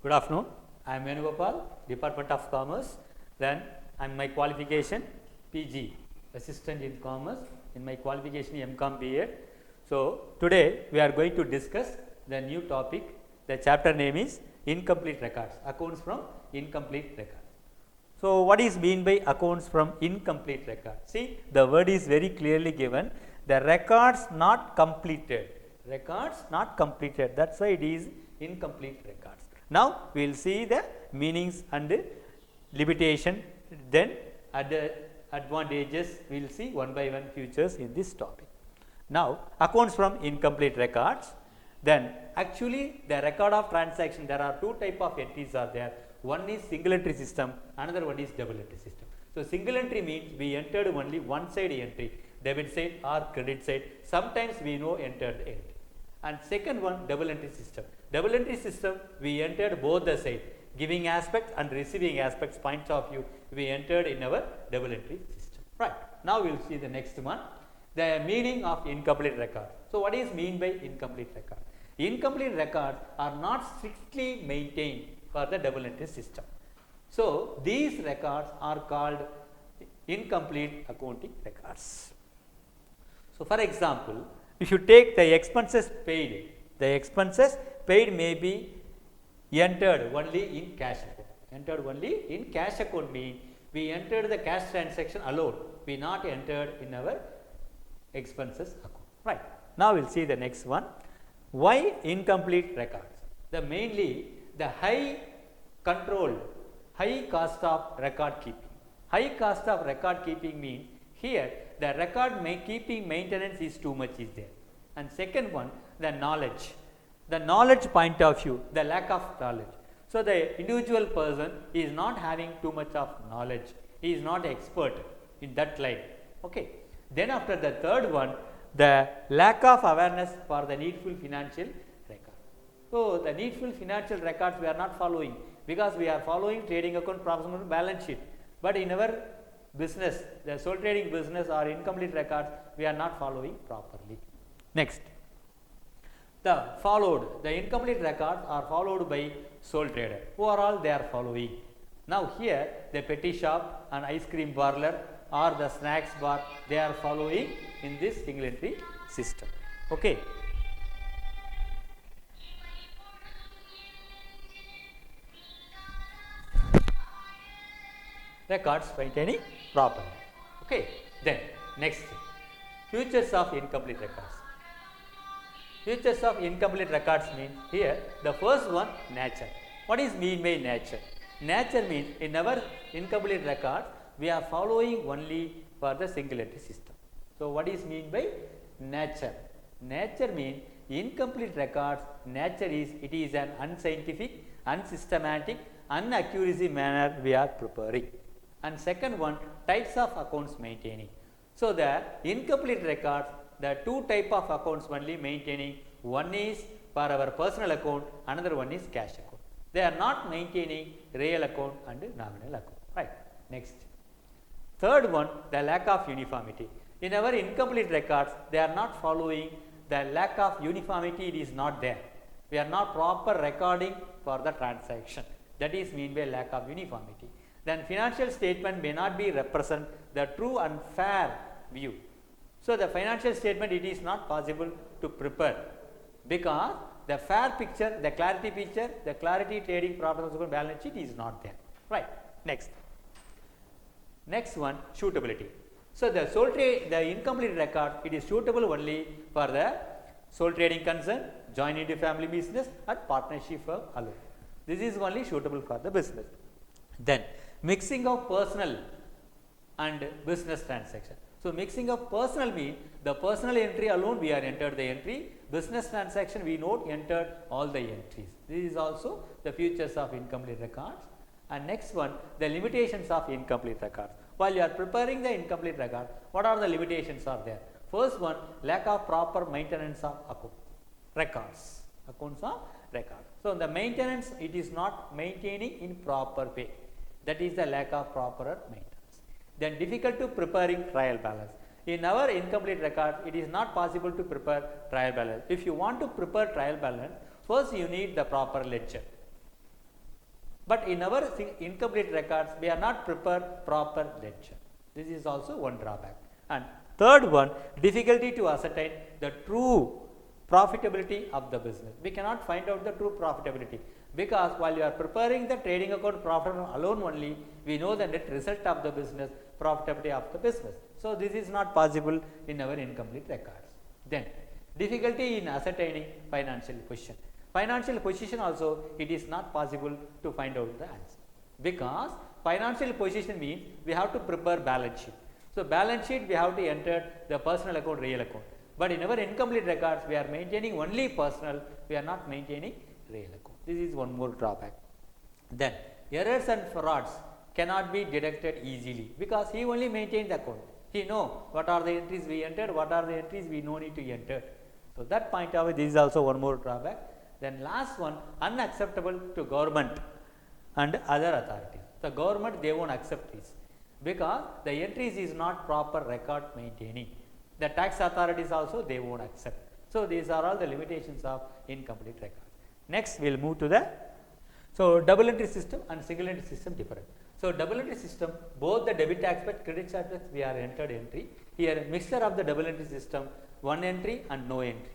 Good afternoon. I am Venugopal, Department of Commerce. Then I am my qualification PG, Assistant in Commerce. In my qualification MCom BA. So today we are going to discuss the new topic. The chapter name is Incomplete Records. Accounts from incomplete records. So what is mean by accounts from incomplete records? See, the word is very clearly given. The records not completed. Records not completed. That's why it is incomplete records. Now we will see the meanings and limitation. Then at the advantages we will see one by one features in this topic. Now accounts from incomplete records. Then actually the record of transaction, there are two type of entries are there. One is single entry system, another one is double entry system. So single entry means we entered only one side entry, debit side or credit side. Sometimes we know entered entry. And second one, double entry system. Double entry system, we entered both the side, giving aspect and receiving aspects points of view, we entered in our double entry system. Right. Now we will see the next one, the meaning of incomplete record. So what is mean by incomplete record? Incomplete records are not strictly maintained for the double entry system. So these records are called incomplete accounting records. So for example, if you take the expenses paid may be entered only in cash account. Entered only in cash account means we entered the cash transaction alone. We not entered in our expenses account. Right. Now we will see the next one. Why incomplete records? The mainly the high cost of record keeping. High cost of record keeping means here the record keeping maintenance is too much is there. And second one, the knowledge point of view, the lack of knowledge. So the individual person is not having too much of knowledge. He is not expert in that line. Okay. Then after the third one, the lack of awareness for the needful financial record. So the needful financial records we are not following because we are following trading account, profit and loss, balance sheet. But in our business, the sole trading business or incomplete records, we are not following properly. Next, the incomplete records are followed by sole trader. Overall, they are following. Now here, the petty shop and ice cream parlor or the snacks bar, they are following in this single entry system. Okay. Records maintaining properly. Okay. Then next, features of incomplete records. Features of incomplete records means here the first one, nature. What is mean by nature? Nature means in our incomplete records we are following only for the single entry system. So what is mean by nature? Nature means incomplete records. Nature is it is an unscientific, unsystematic, inaccuracy manner we are preparing. And second one, types of accounts maintaining. So the incomplete records, the two type of accounts only maintaining. One is for our personal account, another one is cash account. They are not maintaining real account and nominal account. Right. Next. Third one, the lack of uniformity. In our incomplete records, they are not following the lack of uniformity, it is not there. We are not proper recording for the transaction. That is mean by lack of uniformity. Then financial statement may not be represent the true and fair view. So the financial statement it is not possible to prepare because the fair picture, the clarity trading profit and loss balance sheet is not there. Right. Next one, suitability. So the the incomplete record it is suitable only for the sole trading concern, joint into family business or partnership firm alone. This is only suitable for the business. Then mixing of personal and business transaction. So mixing of personal means the personal entry alone we are entered the entry, business transaction we note entered all the entries. This is also the features of incomplete records. And next one, the limitations of incomplete records. While you are preparing the incomplete record, what are the limitations are there? First one, lack of proper maintenance of records. Accounts of records. So the maintenance it is not maintaining in proper way. That is the lack of proper maintenance. Then difficult to preparing trial balance. In our incomplete record, it is not possible to prepare trial balance. If you want to prepare trial balance, first you need the proper ledger. But in our incomplete records, we are not prepared proper ledger. This is also one drawback. And third one, difficulty to ascertain the true profitability of the business. We cannot find out the true profitability, because while you are preparing the trading account profit alone only, we know the net result of the business, profitability of the business. So this is not possible in our incomplete records. Then difficulty in ascertaining financial position. Financial position also, it is not possible to find out the answer, because financial position means we have to prepare balance sheet. So balance sheet we have to enter the personal account, real account. But in our incomplete records, we are maintaining only personal, we are not maintaining real account. This is one more drawback. Then errors and frauds cannot be detected easily, because he only maintains the account. He know what are the entries we entered, what are the entries we no need to enter. So that point of view, this is also one more drawback. Then last one, unacceptable to government and other authorities. The government, they won't accept this, because the entries is not proper record maintaining. The tax authorities also, they won't accept. So these are all the limitations of incomplete records. Next we will move to the, so double entry system and single entry system different. So double entry system, both the debit aspect, credit aspect, we are entered entry. Here mixture of the double entry system, one entry and no entry.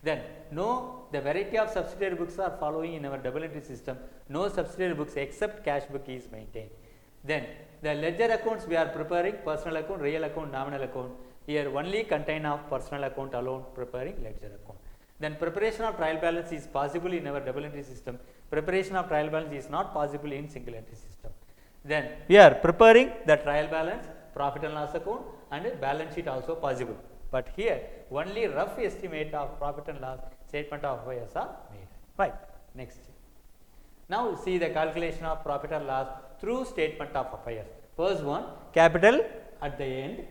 Then no, the variety of subsidiary books are following in our double entry system. No subsidiary books except cash book is maintained. Then the ledger accounts we are preparing, personal account, real account, nominal account. Here only contain of personal account alone, preparing ledger account. Then preparation of trial balance is possible in our double entry system. Preparation of trial balance is not possible in single entry system. Then we are preparing the trial balance, profit and loss account, and balance sheet also possible. But here only rough estimate of profit and loss, statement of affairs are made. Right. Next. Now see the calculation of profit and loss through statement of affairs. First one, capital at the end,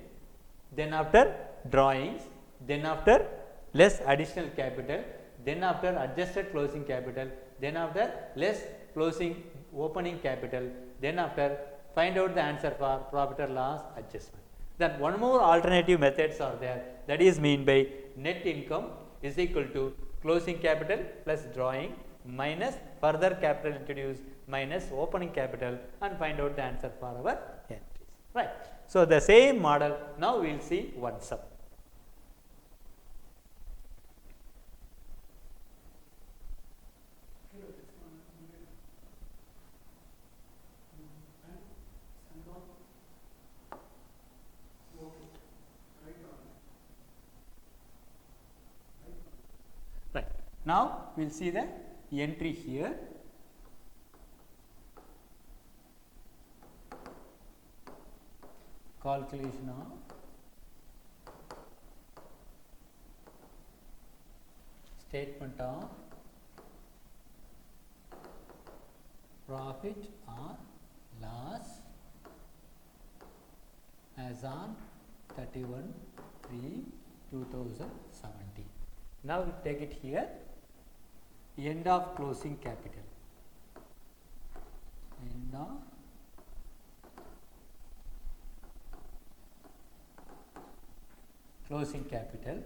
then after drawings, then after less additional capital, then after adjusted closing capital, then after less closing opening capital, then after find out the answer for profit or loss adjustment. Then one more alternative methods are there, that is mean by net income is equal to closing capital plus drawing minus further capital introduced minus opening capital, and find out the answer for our entries. Right. So the same model, now we will see one sum. Right. Now we will see the entry here. Calculation of statement of profit or loss as on 31/3/2017. Now we take it here, end of closing capital, end of closing capital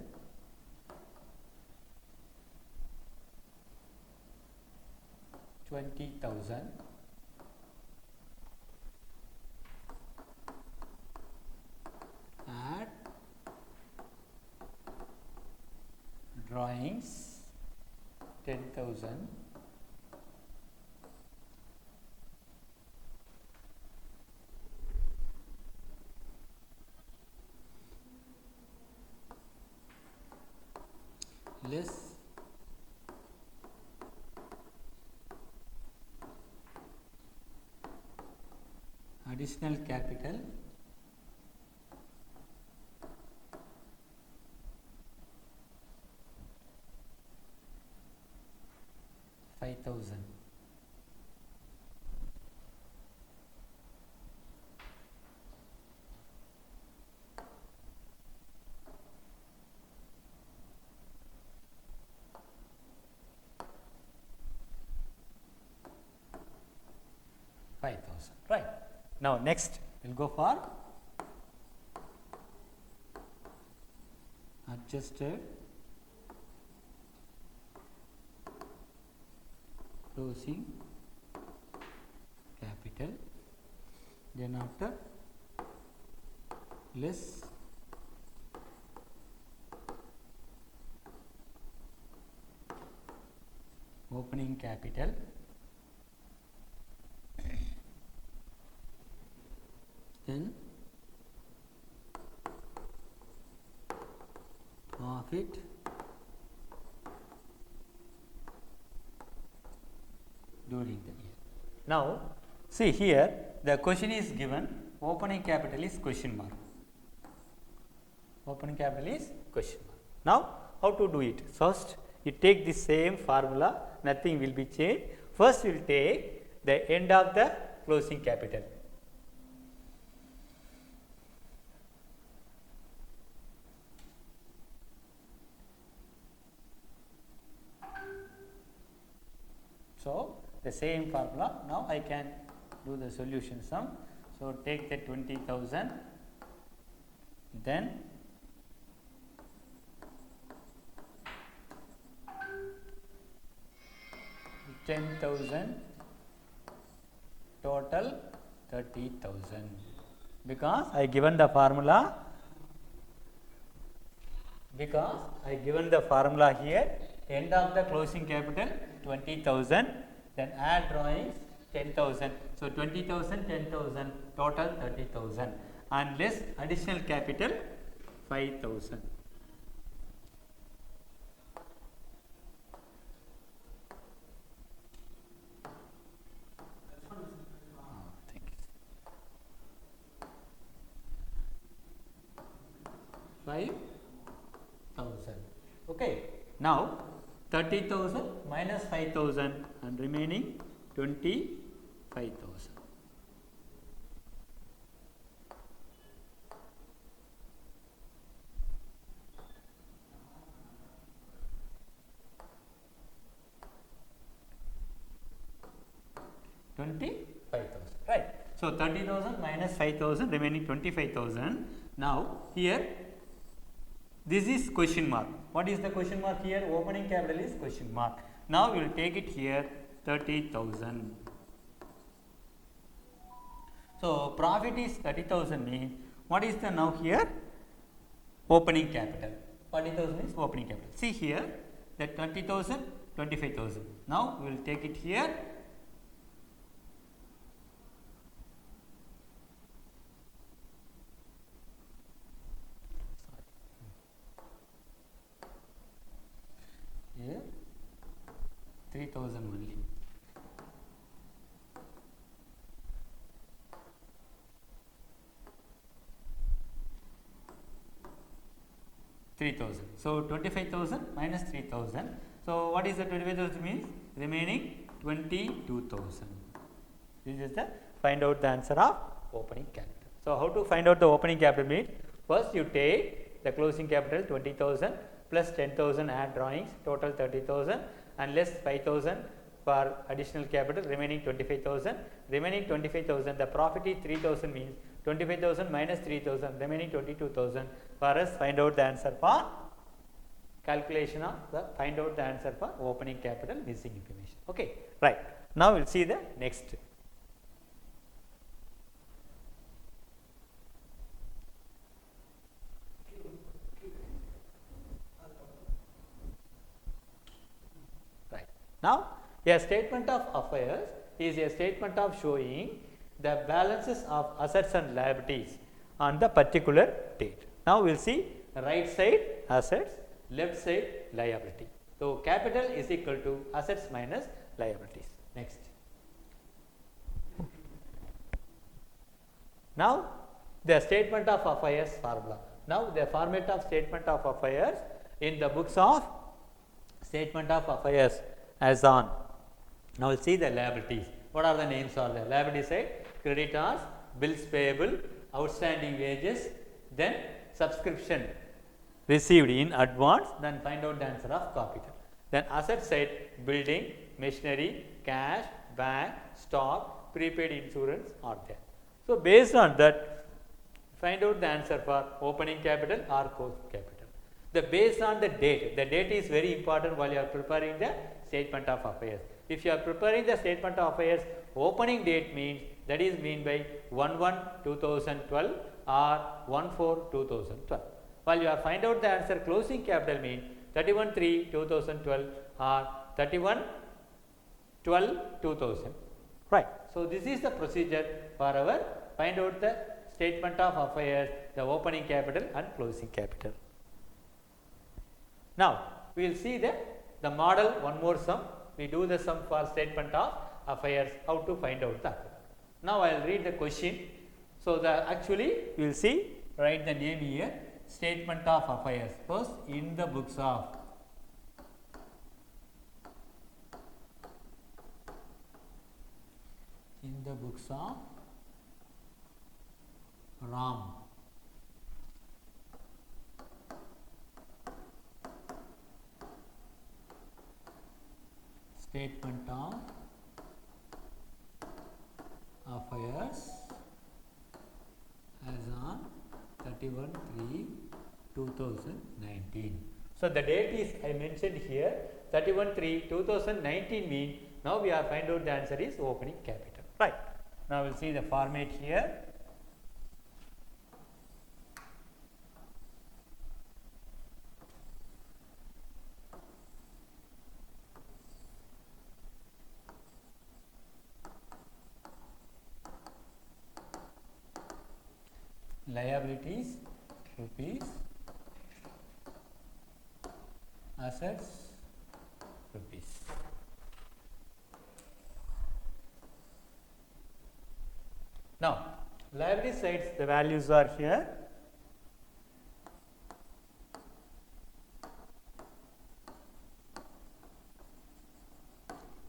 $20,000 add drawings 10,000 less additional capital $5,000. Right. Now next we will go for adjusted closing capital, then after less opening capital, then profit during the year. Now, see here the question is given, opening capital is question mark. Opening capital is question mark. Now, how to do it? First, you take the same formula, nothing will be changed. First, we will take the end of the closing capital. So, the same formula, now I can do the solution sum. So, take the 20,000, then $10,000, total 30,000, because I given the formula, here, end of the closing capital 20,000, then add drawings 10,000. So, 20,000, 10,000, total 30,000, and less additional capital 5,000. Thank you. 5,000. Okay. Now, 30,000 minus 5,000 and remaining 25,000. Right. So, 30,000 minus 5,000 remaining 25,000. Now, here this is question mark. What is the question mark here? Opening capital is question mark. Now, we will take it here 30,000. So, profit is 30,000 means what is the now here? Opening capital. 40,000 is opening capital. See here that 20,000, 25,000. Now, we will take it here. Here 3,000 only. So, 25,000 minus 3,000. So, what is the 25,000 means? Remaining 22,000. This is the find out the answer of opening capital. So, how to find out the opening capital means? First, you take the closing capital 20,000 plus 10,000 add drawings, total 30,000, and less 5,000 for additional capital, remaining 25,000. Remaining 25,000, the profit is 3,000 means 25,000 minus 3,000, remaining 22,000. For us, find out the answer for calculation of the find out the answer for opening capital missing information. Okay, right. Now, we will see the next. Right. Now, a statement of affairs is a statement of showing the balances of assets and liabilities on the particular date. Now, we will see right side assets, left side liability. So, capital is equal to assets minus liabilities. Next. Now, the statement of affairs formula. Now, the format of statement of affairs in the books of statement of affairs as on. Now, we will see the liabilities. What are the names are there? Liability side, creditors, bills payable, outstanding wages, then subscription received in advance, then find out the answer of capital. Then asset side, building, machinery, cash, bank, stock, prepaid insurance are there. So, based on that, find out the answer for opening capital or closing capital. The based on the date is very important while you are preparing the statement of affairs. If you are preparing the statement of affairs, opening date means that is mean by 1/1/2012 or 1/4/2012. While you are find out the answer, closing capital means 31/3/2012 or 31/12/2000. Right. So this is the procedure for our find out the statement of affairs, the opening capital and closing capital. Now we will see the model one more sum. We do the sum for statement of affairs, how to find out that. Now I will read the question. So the actually we will see, write the name here, statement of affairs. First, in the books of Ram. Statement of affairs as on 31/3/2019. So the date is I mentioned here 31/3/2019 mean now we are find out the answer is opening capital. Right. Now we will see the format here. Liabilities rupees, assets rupees. Now liability sides, the values are here.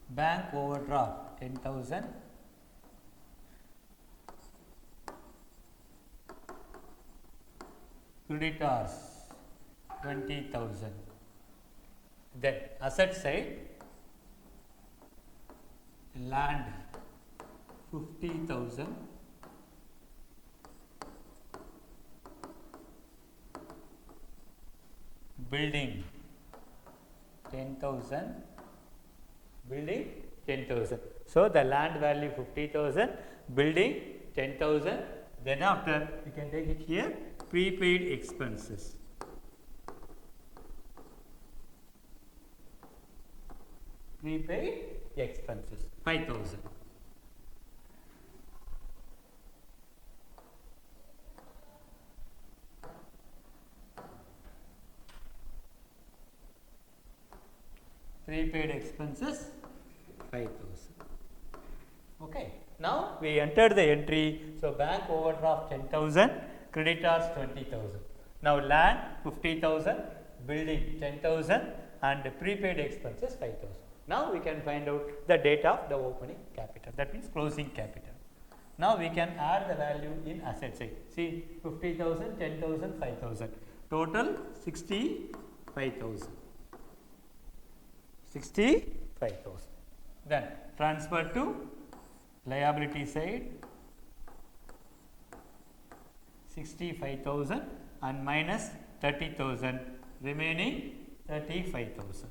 Bank overdraft 10,000. Creditors 20,000. Then asset side, land 50,000, building 10,000, building 10,000. So the land value 50,000, building 10,000. Then after you can take it here, prepaid expenses. Prepaid expenses 5,000. Prepaid expenses 5,000. Okay. Now we enter the entry. So bank overdraft 10,000. Creditors 20,000. Now land 50,000, building 10,000 and prepaid expenses 5,000. Now we can find out the date of the opening capital, that means closing capital. Now we can add the value in asset side. See 50,000, 10,000, 5,000. Total 65,000. 65,000. Then transfer to liability side. 65,000 and minus 30,000, remaining 35,000.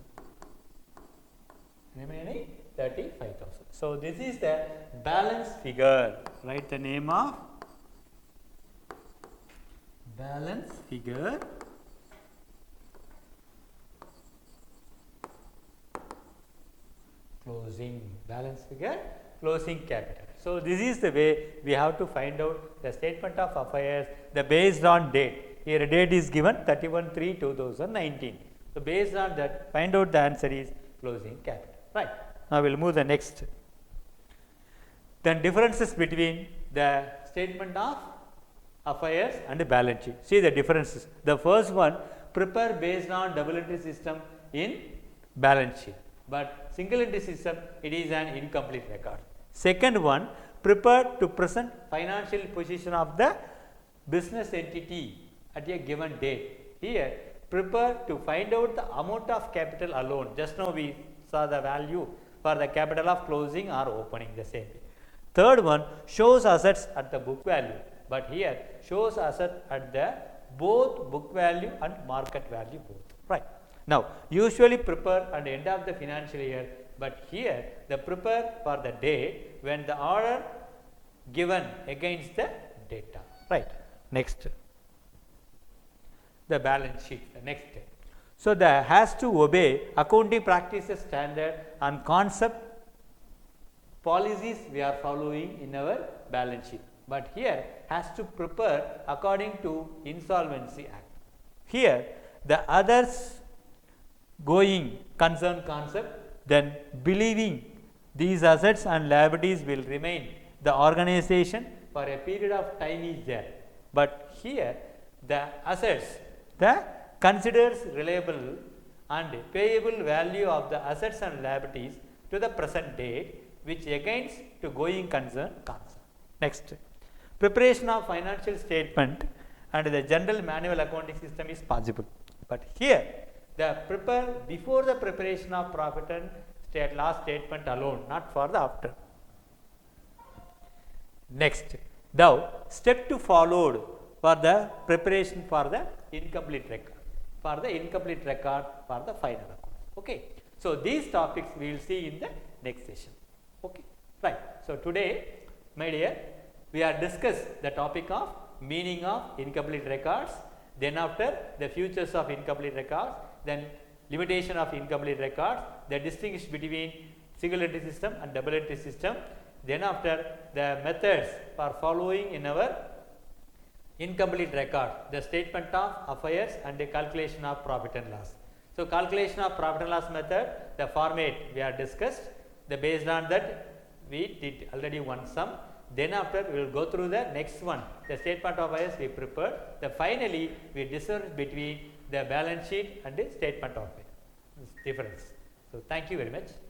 Remaining 35,000. So this is the balance figure. Write the name of balance figure. Closing balance figure, closing capital. So this is the way we have to find out the statement of affairs, the based on date. Here a date is given 31/3/2019. So based on that, find out the answer is closing capital. Right. Now we will move the next. Then differences between the statement of affairs and the balance sheet. See the differences. The first one, prepare based on double entry system in balance sheet, but single entry system it is an incomplete record. Second one, prepare to present financial position of the business entity at a given date. Here prepare to find out the amount of capital alone. Just now we saw the value for the capital of closing or opening, the same thing. Third one, shows assets at the book value, but here shows asset at the both book value and market value both. Right. Now usually prepare at the end of the financial year but here the prepare for the date when the order given against the data, right. Next, the balance sheet, the next. So, the has to obey accounting practices standard and concept policies we are following in our balance sheet, but here has to prepare according to Insolvency Act. Here the others going concern concept, then believing these assets and liabilities will remain the organization for a period of time is there, but here the assets, the considers reliable and payable value of the assets and liabilities to the present date, which against to going concern. Next, preparation of financial statement and the general manual accounting system is possible, but here the prepare before the preparation of profit and loss statement alone, not for the after. Next, now step to followed for the preparation for the incomplete record, for the final account. Okay. So, these topics we will see in the next session. Okay. Right. So, today my dear, we are discussed the topic of meaning of incomplete records, then after the features of incomplete records, then limitation of incomplete records, the distinguish between single entry system and double entry system, then after the methods for following in our incomplete record, the statement of affairs and the calculation of profit and loss. So, calculation of profit and loss method, the format we are discussed, the based on that we did already one sum, then after we will go through the next one, the statement of affairs we prepared, the finally we discern between the balance sheet and the statement of affairs difference. So, thank you very much.